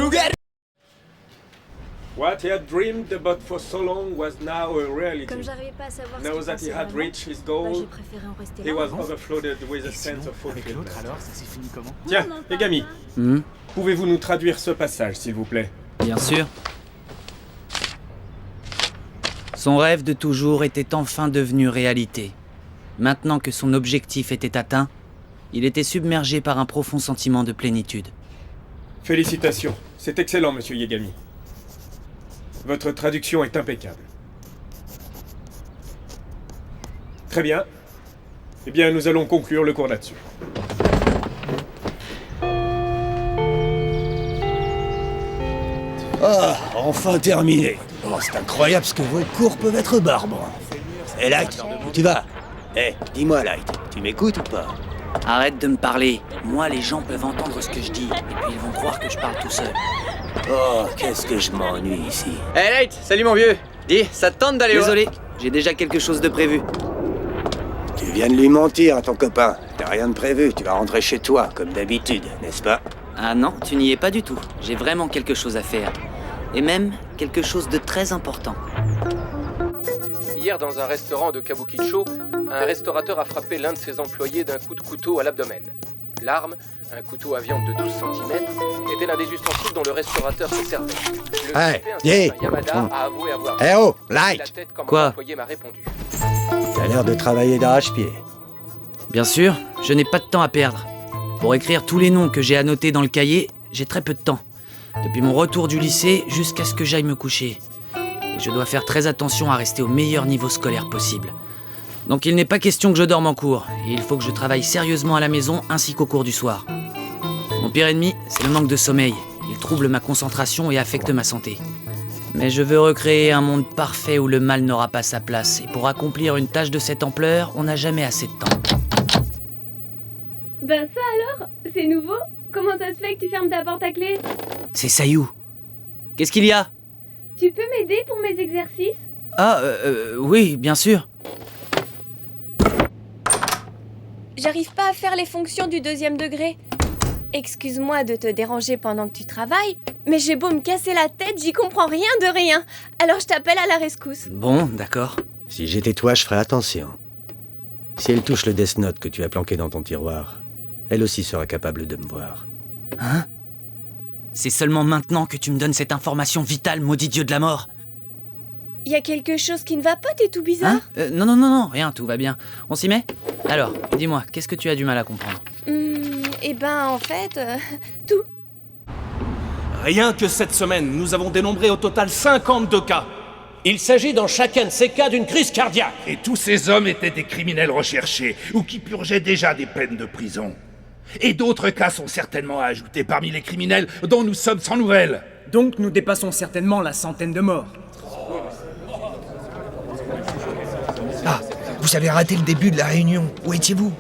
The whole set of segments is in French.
lugar. What he had dreamed about for so long was now a reality. Comme j'arrivais pas à savoir ce Now qu'il that he pensait had vraiment, reached his j'ai goal, préféré en rester he là. was overflooded with a Et sense sinon, of avec fulfillment. l'autre alors, ça s'est fini comment? Tiens, Non, non, les gamis, pouvez-vous nous traduire ce passage, s'il vous plaît? Bien sûr. Son rêve de toujours était enfin devenu réalité. Maintenant que son objectif était atteint, il était submergé par un profond sentiment de plénitude. Félicitations, c'est excellent, monsieur Yagami. Votre traduction est impeccable. Très bien. Eh bien, nous allons conclure le cours là-dessus. Ah, enfin terminé. Oh, c'est incroyable ce que vos cours peuvent être barbres. Eh Light, où tu vas? Eh, dis-moi Light, tu m'écoutes ou pas? Arrête de me parler. Moi, les gens peuvent entendre ce que je dis, et puis ils vont croire que je parle tout seul. Oh, qu'est-ce que je m'ennuie ici. Hey Light, salut mon vieux. Dis, ça te tente d'aller au... Désolé, j'ai déjà quelque chose de prévu. Tu viens de lui mentir à ton copain. T'as rien de prévu, tu vas rentrer chez toi, comme d'habitude, n'est-ce pas? Ah non, tu n'y es pas du tout. J'ai vraiment quelque chose à faire. Et même quelque chose de très important. Hier, dans un restaurant de Kabukicho, un restaurateur a frappé l'un de ses employés d'un coup de couteau à l'abdomen. L'arme, un couteau à viande de 12 cm, était l'un des ustensiles dont le restaurateur se servait. Le Hey, suspect, un dis. certain Yamada, a avoué avoir Eh oh, la Light, tête quand Quoi? mon employé m'a répondu. t'as l'air de travailler d'arrache-pied. Bien sûr, je n'ai pas de temps à perdre. Pour écrire tous les noms que j'ai annotés dans le cahier, j'ai très peu de temps. Depuis mon retour du lycée jusqu'à ce que j'aille me coucher. Et je dois faire très attention à rester au meilleur niveau scolaire possible. Donc il n'est pas question que je dorme en cours, et il faut que je travaille sérieusement à la maison ainsi qu'au cours du soir. Mon pire ennemi, c'est le manque de sommeil. Il trouble ma concentration et affecte ma santé. Mais je veux recréer un monde parfait où le mal n'aura pas sa place, et pour accomplir une tâche de cette ampleur, on n'a jamais assez de temps. Ben ça alors? C'est nouveau? Comment ça se fait que tu fermes ta porte à clé? C'est Sayou. Qu'est-ce qu'il y a? Tu peux m'aider pour mes exercices? Ah, oui, bien sûr. J'arrive pas à faire les fonctions du 2e degré. Excuse-moi de te déranger pendant que tu travailles, mais j'ai beau me casser la tête, j'y comprends rien de rien. Alors je t'appelle à la rescousse. Bon, d'accord. Si j'étais toi, je ferais attention. Si elle touche le Death Note que tu as planqué dans ton tiroir, elle aussi sera capable de me voir. Hein? C'est seulement maintenant que tu me donnes cette information vitale, maudit dieu de la mort. Y a quelque chose qui ne va pas, t'es tout bizarre. Hein? Non, rien, tout va bien. On s'y met? Alors, dis-moi, qu'est-ce que tu as du mal à comprendre? Eh ben, en fait, tout. Rien que cette semaine, nous avons dénombré au total 52 cas. Il s'agit dans chacun de ces cas d'une crise cardiaque. Et tous ces hommes étaient des criminels recherchés ou qui purgeaient déjà des peines de prison. Et d'autres cas sont certainement à ajouter parmi les criminels dont nous sommes sans nouvelles. Donc nous dépassons certainement la centaine de morts. Ah, vous avez raté le début de la réunion. Où étiez-vous?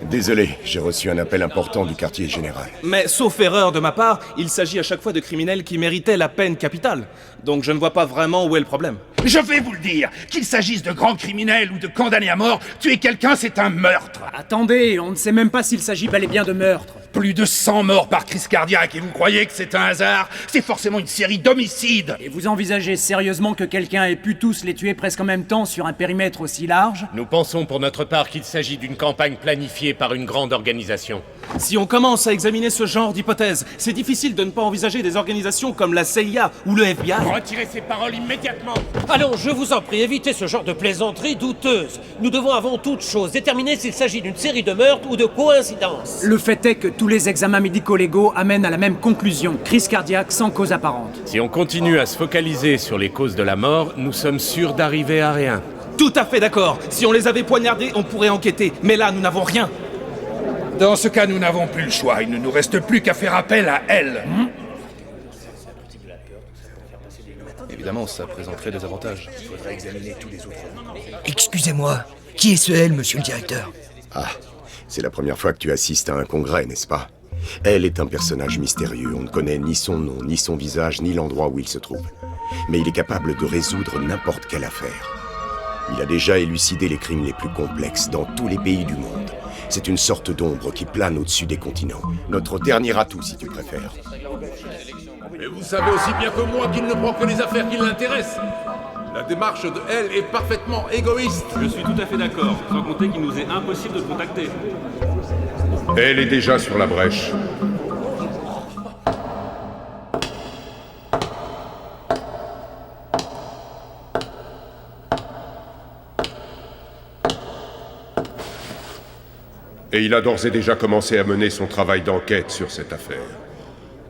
Désolé, j'ai reçu un appel important du quartier général. Mais sauf erreur de ma part, il s'agit à chaque fois de criminels qui méritaient la peine capitale. Donc je ne vois pas vraiment où est le problème. Je vais vous le dire, qu'il s'agisse de grands criminels ou de condamnés à mort, tuer quelqu'un c'est un meurtre. Attendez, on ne sait même pas s'il s'agit bel et bien de meurtre. Plus de 100 morts par crise cardiaque et vous croyez que c'est un hasard? C'est forcément une série d'homicides. Et vous envisagez sérieusement que quelqu'un ait pu tous les tuer presque en même temps sur un périmètre aussi large? Nous pensons pour notre part qu'il s'agit d'une campagne planifiée par une grande organisation. Si on commence à examiner ce genre d'hypothèses, c'est difficile de ne pas envisager des organisations comme la CIA ou le FBI. Retirez ces paroles immédiatement. Allons, je vous en prie, évitez ce genre de plaisanterie douteuse. Nous devons avant toute chose déterminer s'il s'agit d'une série de meurtres ou de coïncidences. Le fait est que tous les examens médico-légaux amènent à la même conclusion, crise cardiaque sans cause apparente. Si on continue à se focaliser sur les causes de la mort, nous sommes sûrs d'arriver à rien. Tout à fait d'accord. Si on les avait poignardés, on pourrait enquêter. Mais là, nous n'avons rien. Dans ce cas, nous n'avons plus le choix. Il ne nous reste plus qu'à faire appel à elle. Évidemment, ça présenterait des avantages. Il faudrait examiner tous les autres. Excusez-moi, qui est ce elle, monsieur le directeur? Ah, c'est la première fois que tu assistes à un congrès, n'est-ce pas? Elle est un personnage mystérieux. On ne connaît ni son nom, ni son visage, ni l'endroit où il se trouve. Mais il est capable de résoudre n'importe quelle affaire. Il a déjà élucidé les crimes les plus complexes dans tous les pays du monde. C'est une sorte d'ombre qui plane au-dessus des continents. Notre dernier atout, si tu préfères. Mais vous savez aussi bien que moi qu'il ne prend que les affaires qui l'intéressent. La démarche de elle est parfaitement égoïste. Je suis tout à fait d'accord, sans compter qu'il nous est impossible de le contacter. Elle est déjà sur la brèche. Et il a d'ores et déjà commencé à mener son travail d'enquête sur cette affaire.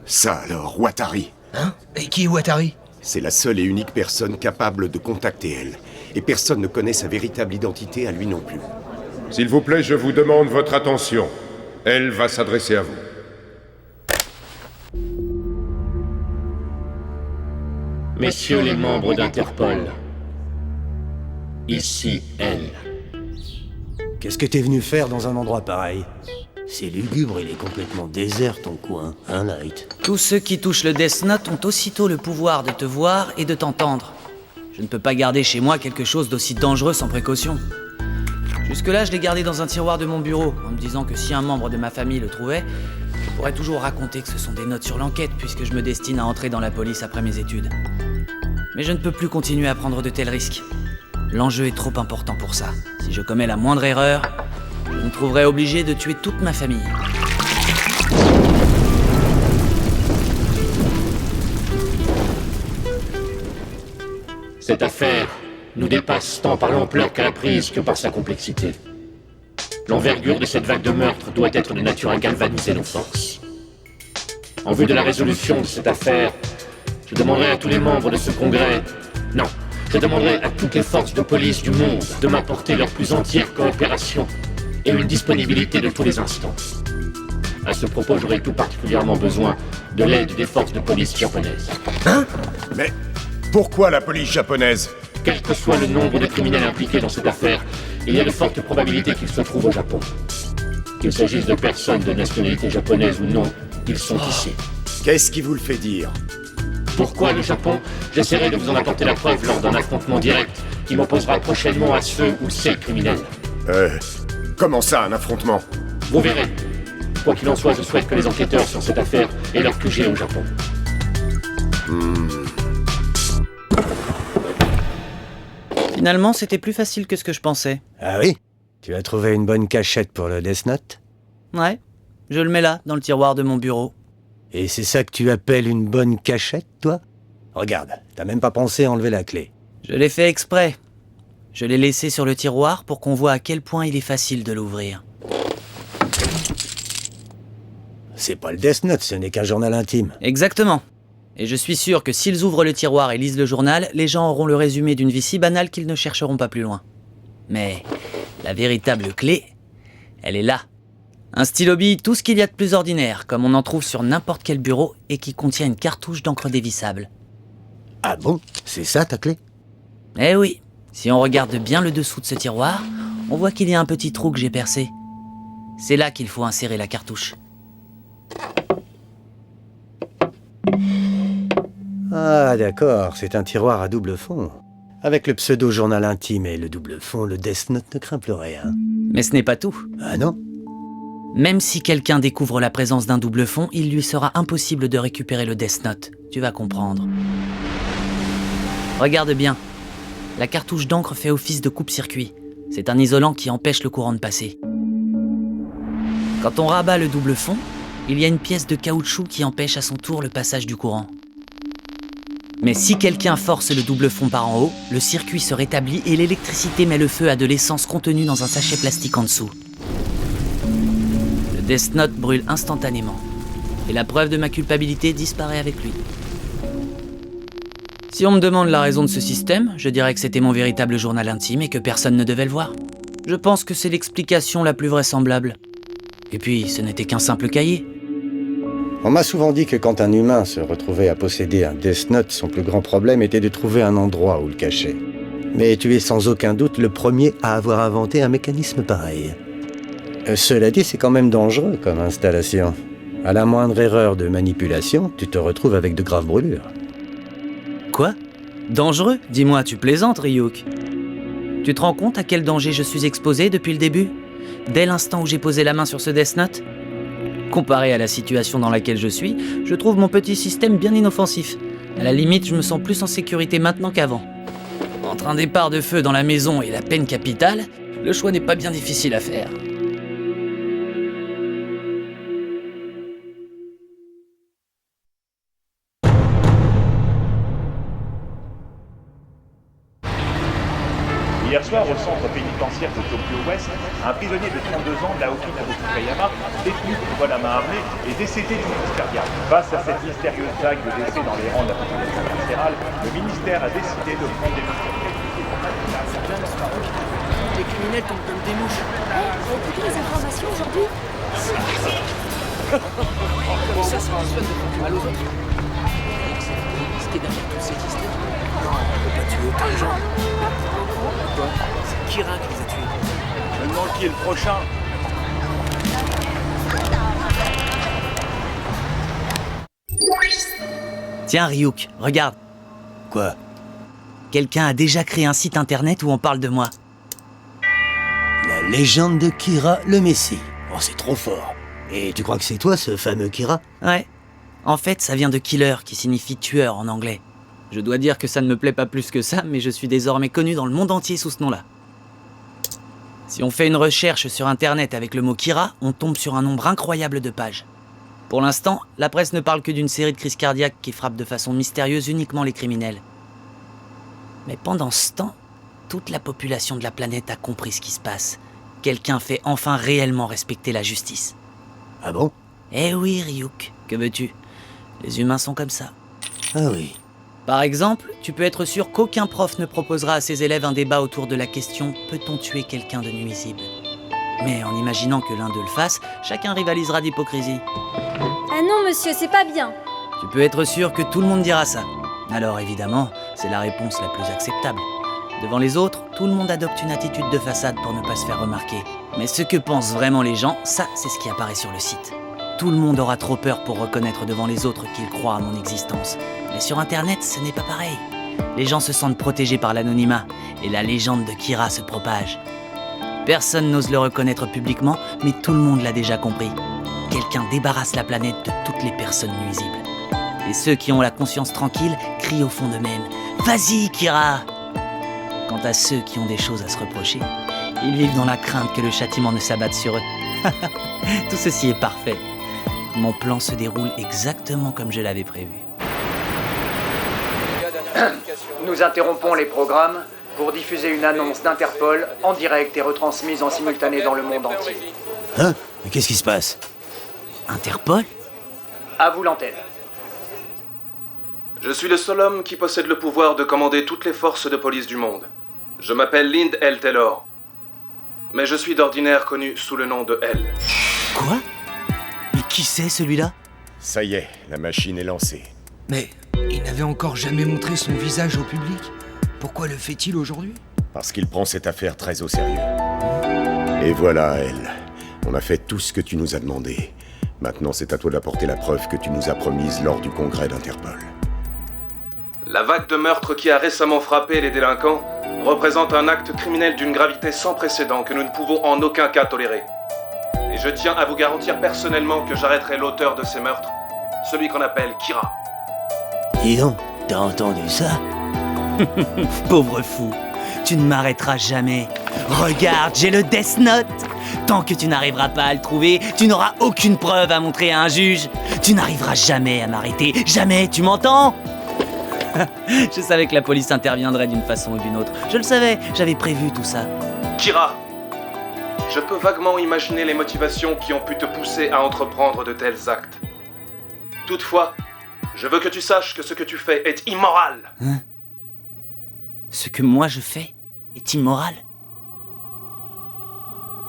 Ça alors, Watari. Hein? Et qui est Watari? C'est la seule et unique personne capable de contacter elle. Et personne ne connaît sa véritable identité à lui non plus. S'il vous plaît, je vous demande votre attention. Elle va s'adresser à vous. Messieurs les membres d'Interpol, ici elle. Qu'est-ce que t'es venu faire dans un endroit pareil? C'est lugubre, il est complètement désert ton coin, hein Light? Tous ceux qui touchent le Death Note ont aussitôt le pouvoir de te voir et de t'entendre. Je ne peux pas garder chez moi quelque chose d'aussi dangereux sans précaution. Jusque-là, je l'ai gardé dans un tiroir de mon bureau, en me disant que si un membre de ma famille le trouvait, je pourrais toujours raconter que ce sont des notes sur l'enquête, puisque je me destine à entrer dans la police après mes études. Mais je ne peux plus continuer à prendre de tels risques. L'enjeu est trop important pour ça. Si je commets la moindre erreur, je me trouverai obligé de tuer toute ma famille. Cette affaire nous dépasse tant par l'ampleur qu'elle a prise que par sa complexité. L'envergure de cette vague de meurtres doit être de nature à galvaniser nos forces. En vue de la résolution de cette affaire, je demanderai à tous les membres de ce congrès... Non, je demanderai à toutes les forces de police du monde de m'apporter leur plus entière coopération et une disponibilité de tous les instants. À ce propos, j'aurai tout particulièrement besoin de l'aide des forces de police japonaises. Hein? Mais pourquoi la police japonaise? Quel que soit le nombre de criminels impliqués dans cette affaire, il y a de fortes probabilités qu'ils se trouvent au Japon. Qu'il s'agisse de personnes de nationalité japonaise ou non, ils sont ici. Qu'est-ce qui vous le fait dire? Pourquoi le Japon? J'essaierai de vous en apporter la preuve lors d'un affrontement direct qui m'opposera prochainement à ceux ou ces criminels. Comment ça, un affrontement? Vous verrez. Quoi qu'il en soit, je souhaite que les enquêteurs sur cette affaire aient leur QG au Japon. Finalement, c'était plus facile que ce que je pensais. Ah oui? Tu as trouvé une bonne cachette pour le Death Note? Ouais, je le mets là, dans le tiroir de mon bureau. Et c'est ça que tu appelles une bonne cachette, toi? Regarde, t'as même pas pensé à enlever la clé. Je l'ai fait exprès. Je l'ai laissé sur le tiroir pour qu'on voit à quel point il est facile de l'ouvrir. C'est pas le Death Note, ce n'est qu'un journal intime. Exactement. Et je suis sûr que s'ils ouvrent le tiroir et lisent le journal, les gens auront le résumé d'une vie si banale qu'ils ne chercheront pas plus loin. Mais la véritable clé, elle est là. Un stylo bille, tout ce qu'il y a de plus ordinaire, comme on en trouve sur n'importe quel bureau et qui contient une cartouche d'encre dévissable. Ah bon? C'est ça ta clé? Eh oui. Si on regarde bien le dessous de ce tiroir, on voit qu'il y a un petit trou que j'ai percé. C'est là qu'il faut insérer la cartouche. Ah d'accord, c'est un tiroir à double fond. Avec le pseudo-journal intime et le double fond, le Death Note ne craint plus rien. Mais ce n'est pas tout. Ah non? Même si quelqu'un découvre la présence d'un double fond, il lui sera impossible de récupérer le Death Note. Tu vas comprendre. Regarde bien. La cartouche d'encre fait office de coupe-circuit. C'est un isolant qui empêche le courant de passer. Quand on rabat le double fond, il y a une pièce de caoutchouc qui empêche à son tour le passage du courant. Mais si quelqu'un force le double fond par en haut, le circuit se rétablit et l'électricité met le feu à de l'essence contenue dans un sachet plastique en dessous. Le Death Note brûle instantanément. Et la preuve de ma culpabilité disparaît avec lui. Si on me demande la raison de ce système, je dirais que c'était mon véritable journal intime et que personne ne devait le voir. Je pense que c'est l'explication la plus vraisemblable. Et puis, ce n'était qu'un simple cahier. On m'a souvent dit que quand un humain se retrouvait à posséder un Death Note, son plus grand problème était de trouver un endroit où le cacher. Mais tu es sans aucun doute le premier à avoir inventé un mécanisme pareil. Cela dit, c'est quand même dangereux comme installation. À la moindre erreur de manipulation, tu te retrouves avec de graves brûlures. Quoi? Dangereux? Dis-moi, tu plaisantes, Ryuk. Tu te rends compte à quel danger je suis exposé depuis le début? dès l'instant où j'ai posé la main sur ce Death Note. Comparé à la situation dans laquelle je suis, je trouve mon petit système bien inoffensif. À la limite, je me sens plus en sécurité maintenant qu'avant. Entre un départ de feu dans la maison et la peine capitale, le choix n'est pas bien difficile à faire. Hier soir, au centre pénitentiaire de Tokyo Ouest, un prisonnier de 32 ans, Naoki Tsukayama, détenu pour vol à main armée, est décédé d'une crise cardiaque. Face à cette mystérieuse vague de décès dans les rangs de la population carcérale, le ministère a décidé de prendre des mesures. Les criminels tombent comme des mouches. Vous écoutez les informations aujourd'hui? Comment ça se passionne de faire du mal aux autres? C'était derrière toute cette histoire. Non, on peut pas tuer autant de gens. Quoi? C'est Kira qui les a tués. Je me demande qui est le prochain. Tiens Ryuk, regarde. Quoi? Quelqu'un a déjà créé un site internet où on parle de moi. La légende de Kira le Messie. Oh, c'est trop fort. Et tu crois que c'est toi, ce fameux Kira? Ouais. En fait, ça vient de killer, qui signifie tueur en anglais. Je dois dire que ça ne me plaît pas plus que ça, mais je suis désormais connu dans le monde entier sous ce nom-là. Si on fait une recherche sur internet avec le mot Kira, on tombe sur un nombre incroyable de pages. Pour l'instant, la presse ne parle que d'une série de crises cardiaques qui frappent de façon mystérieuse uniquement les criminels. Mais pendant ce temps, toute la population de la planète a compris ce qui se passe. Quelqu'un fait enfin réellement respecter la justice. Ah bon? Eh oui, Ryuk, que veux-tu? Les humains sont comme ça. Ah oui. Par exemple, tu peux être sûr qu'aucun prof ne proposera à ses élèves un débat autour de la question « Peut-on tuer quelqu'un de nuisible ?» Mais en imaginant que l'un d'eux le fasse, chacun rivalisera d'hypocrisie. Ah non, monsieur, c'est pas bien. Tu peux être sûr que tout le monde dira ça. Alors évidemment, c'est la réponse la plus acceptable. Devant les autres, tout le monde adopte une attitude de façade pour ne pas se faire remarquer. Mais ce que pensent vraiment les gens, ça, c'est ce qui apparaît sur le site. Tout le monde aura trop peur pour reconnaître devant les autres qu'ils croient à mon existence. Mais sur Internet, ce n'est pas pareil. Les gens se sentent protégés par l'anonymat, et la légende de Kira se propage. Personne n'ose le reconnaître publiquement, mais tout le monde l'a déjà compris. Quelqu'un débarrasse la planète de toutes les personnes nuisibles. Et ceux qui ont la conscience tranquille crient au fond d'eux-mêmes « Vas-y, Kira !» Quant à ceux qui ont des choses à se reprocher, ils vivent dans la crainte que le châtiment ne s'abatte sur eux. Tout ceci est parfait. Mon plan se déroule exactement comme je l'avais prévu. Nous interrompons les programmes pour diffuser une annonce d'Interpol en direct et retransmise en simultané dans le monde entier. Hein? Mais qu'est-ce qui se passe? Interpol? À vous l'antenne. Je suis le seul homme qui possède le pouvoir de commander toutes les forces de police du monde. Je m'appelle Lind L. Taylor. Mais je suis d'ordinaire connu sous le nom de L. Quoi? Mais qui c'est celui-là? Ça y est, la machine est lancée. Mais il n'avait encore jamais montré son visage au public. Pourquoi le fait-il aujourd'hui? Parce qu'il prend cette affaire très au sérieux. Et voilà, elle. On a fait tout ce que tu nous as demandé. Maintenant, c'est à toi d'apporter la preuve que tu nous as promise lors du congrès d'Interpol. La vague de meurtres qui a récemment frappé les délinquants représente un acte criminel d'une gravité sans précédent que nous ne pouvons en aucun cas tolérer. Et je tiens à vous garantir personnellement que j'arrêterai l'auteur de ces meurtres, celui qu'on appelle Kira. Dis donc, t'as entendu ça? Pauvre fou, tu ne m'arrêteras jamais. Regarde, j'ai le Death Note. Tant que tu n'arriveras pas à le trouver, tu n'auras aucune preuve à montrer à un juge. Tu n'arriveras jamais à m'arrêter. Jamais, tu m'entends? Je savais que la police interviendrait d'une façon ou d'une autre. Je le savais, j'avais prévu tout ça. Kira, je peux vaguement imaginer les motivations qui ont pu te pousser à entreprendre de tels actes. Toutefois, je veux que tu saches que ce que tu fais est immoral. Hein? Ce que moi je fais est immoral?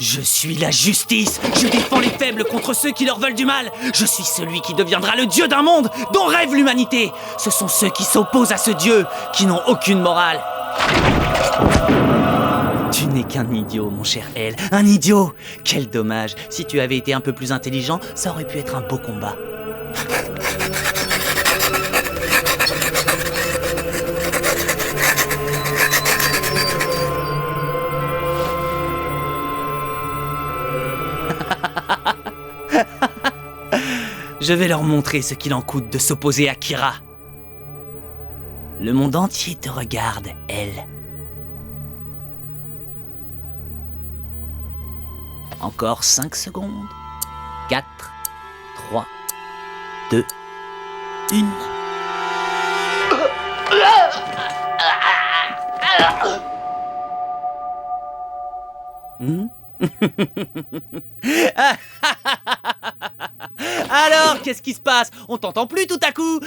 Je suis la justice. Je défends les faibles contre ceux qui leur veulent du mal. Je suis celui qui deviendra le dieu d'un monde dont rêve l'humanité. Ce sont ceux qui s'opposent à ce dieu, qui n'ont aucune morale. Tu n'es qu'un idiot, mon cher L. Un idiot. Quel dommage. Si tu avais été un peu plus intelligent, ça aurait pu être un beau combat. Je vais leur montrer ce qu'il en coûte de s'opposer à Kira. Le monde entier te regarde, elle. Encore 5 secondes. 4, 3, 2, 1. Alors, qu'est-ce qui se passe? On t'entend plus tout à coup.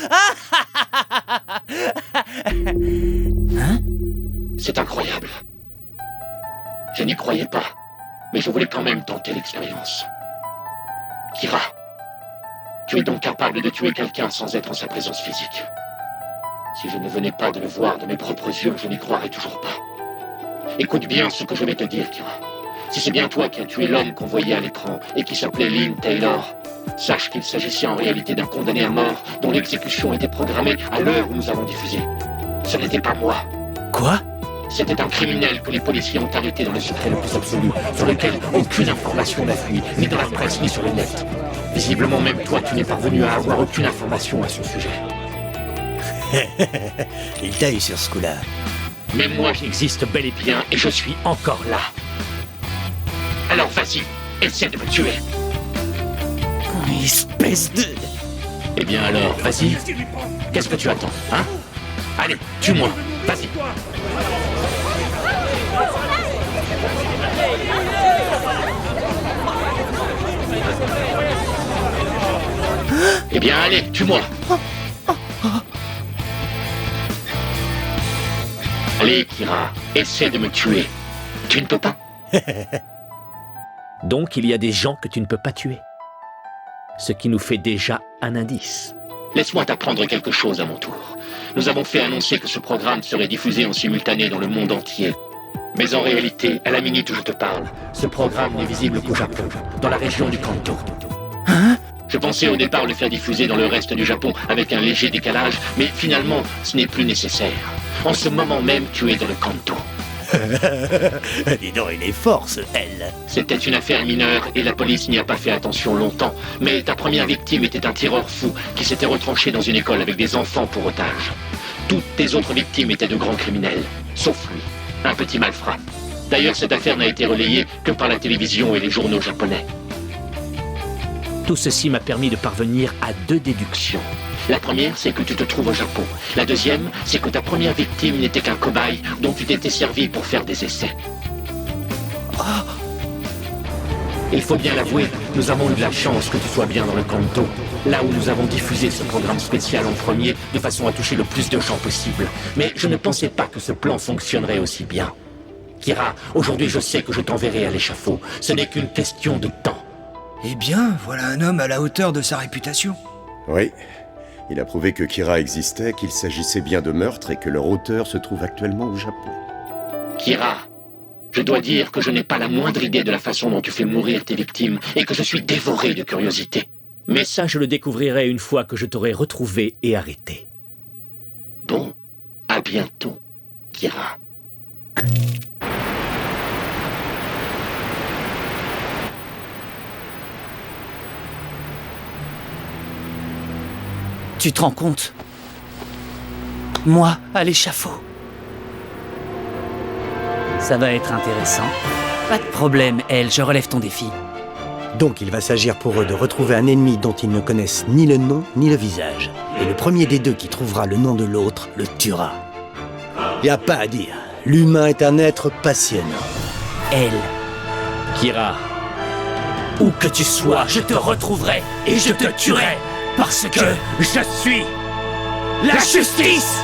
Hein? C'est incroyable. Je n'y croyais pas, mais je voulais quand même tenter l'expérience. Kira, tu es donc capable de tuer quelqu'un sans être en sa présence physique. Si je ne venais pas de le voir de mes propres yeux, je n'y croirais toujours pas. Écoute bien ce que je vais te dire, Kira. Si c'est bien toi qui as tué l'homme qu'on voyait à l'écran et qui s'appelait Lynn Taylor, sache qu'il s'agissait en réalité d'un condamné à mort dont l'exécution était programmée à l'heure où nous avons diffusé. Ce n'était pas moi. Quoi? C'était un criminel que les policiers ont arrêté dans le secret le plus absolu, sur lequel aucune information n'a fui, ni dans la presse, ni sur le net. Visiblement, même toi, tu n'es parvenu à avoir aucune information à son sujet. Il taille sur ce coup-là. Mais moi, j'existe bel et bien, et je suis encore là. Alors vas-y, essaie de me tuer. Espèce de... Eh bien alors, vas-y. Qu'est-ce que tu attends, hein? Allez, tue-moi, vas-y. Eh bien allez, tue-moi. Allez, Kira, essaie de me tuer. Tu ne peux pas? Donc il y a des gens que tu ne peux pas tuer. Ce qui nous fait déjà un indice. Laisse-moi t'apprendre quelque chose à mon tour. Nous avons fait annoncer que ce programme serait diffusé en simultané dans le monde entier. Mais en réalité, à la minute où je te parle, ce programme n'est visible qu'au Japon, dans la région du Kanto. Hein? Je pensais au départ le faire diffuser dans le reste du Japon avec un léger décalage, mais finalement, ce n'est plus nécessaire. En ce moment même, tu es dans le Kanto. Dis donc, il est fort, ce elle. C'était une affaire mineure et la police n'y a pas fait attention longtemps. Mais ta première victime était un tireur fou qui s'était retranché dans une école avec des enfants pour otages. Toutes tes autres victimes étaient de grands criminels, sauf lui, un petit malfrat. D'ailleurs, cette affaire n'a été relayée que par la télévision et les journaux japonais. Tout ceci m'a permis de parvenir à 2 déductions. La première, c'est que tu te trouves au Japon. La deuxième, c'est que ta première victime n'était qu'un cobaye dont tu t'étais servi pour faire des essais. Oh. Il faut bien l'avouer, nous avons eu de la chance que tu sois bien dans le Kanto, là où nous avons diffusé ce programme spécial en premier, de façon à toucher le plus de gens possible. Mais je ne pensais pas que ce plan fonctionnerait aussi bien. Kira, aujourd'hui je sais que je t'enverrai à l'échafaud. Ce n'est qu'une question de temps. Eh bien, voilà un homme à la hauteur de sa réputation. Oui. Il a prouvé que Kira existait, qu'il s'agissait bien de meurtre et que leur auteur se trouve actuellement au Japon. Kira, je dois dire que je n'ai pas la moindre idée de la façon dont tu fais mourir tes victimes et que je suis dévoré de curiosité. Mais ça, je le découvrirai une fois que je t'aurai retrouvé et arrêté. Bon, à bientôt, Kira. Tu te rends compte? Moi, à l'échafaud. Ça va être intéressant. Pas de problème, elle, je relève ton défi. Donc il va s'agir pour eux de retrouver un ennemi dont ils ne connaissent ni le nom ni le visage. Et le premier des deux qui trouvera le nom de l'autre le tuera. Y a pas à dire, l'humain est un être passionnant. Elle. Kira. Où que tu sois, je te retrouverai et je te tuerai. Parce que je suis la justice!